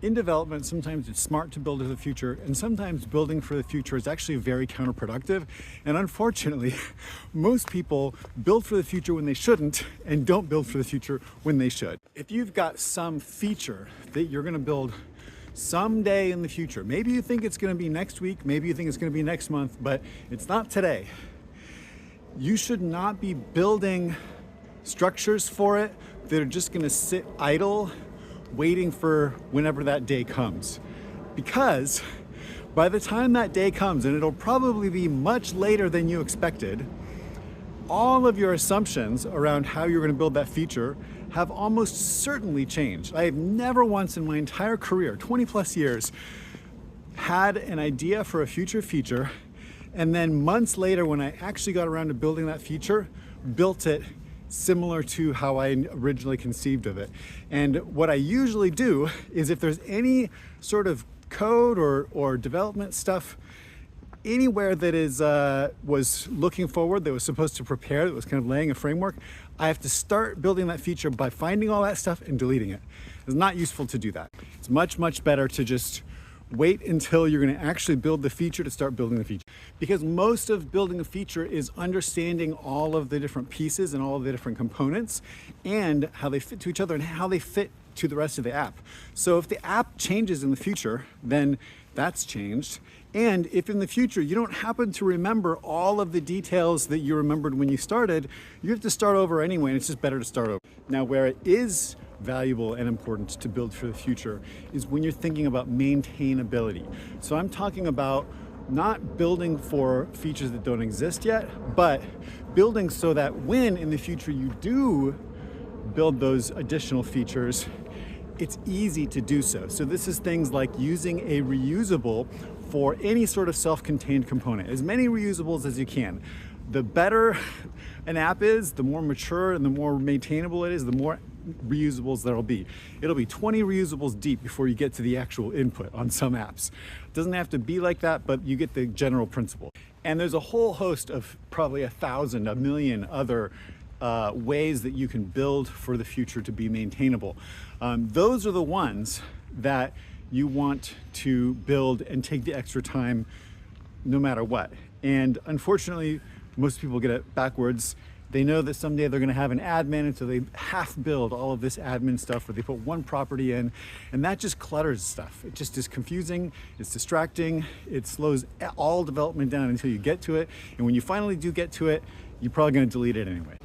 in development, sometimes it's smart to build for the future, and sometimes building for the future is actually very counterproductive. And unfortunately, most people build for the future when they shouldn't and don't build for the future when they should. If you've got some feature that you're going to build someday in the future, maybe you think it's going to be next week, maybe you think it's going to be next month, but it's not today. You should not be building structures for it that are just going to sit idle waiting for whenever that day comes. Because by the time that day comes, and it'll probably be much later than you expected, all of your assumptions around how you're going to build that feature have almost certainly changed. I have never once in my entire career, 20 plus years, had an idea for a future feature, and then months later when I actually got around to building that feature, built it similar to how I originally conceived of it. And what I usually do is, if there's any sort of code or development stuff anywhere that is was looking forward, that was supposed to prepare, that was kind of laying a framework, I have to start building that feature by finding all that stuff and deleting it. It's not useful to do that. It's much better to just wait until you're going to actually build the feature to start building the feature. Because most of building a feature is understanding all of the different pieces and all of the different components and how they fit to each other and how they fit to the rest of the app. So if the app changes in the future, then that's changed. And if in the future you don't happen to remember all of the details that you remembered when you started, you have to start over anyway, and it's just better to start over. Now, where it is valuable and important to build for the future is when you're thinking about maintainability. So I'm talking about not building for features that don't exist yet, but building so that when in the future you do build those additional features, it's easy to do so. So this is things like using a reusable for any sort of self-contained component. As many reusables as you can. The better an app is, the more mature and the more maintainable it is, the more reusables there'll be. It'll be 20 reusables deep before you get to the actual input on some apps. It doesn't have to be like that, but you get the general principle. And there's a whole host of probably 1,000, 1,000,000 other ways that you can build for the future to be maintainable. Those are the ones that you want to build and take the extra time no matter what. And unfortunately, most people get it backwards. They know that someday they're going to have an admin, and so they half build all of this admin stuff, or they put one property in, and that just clutters stuff. It just is confusing, it's distracting, it slows all development down until you get to it, and when you finally do get to it, you're probably going to delete it anyway.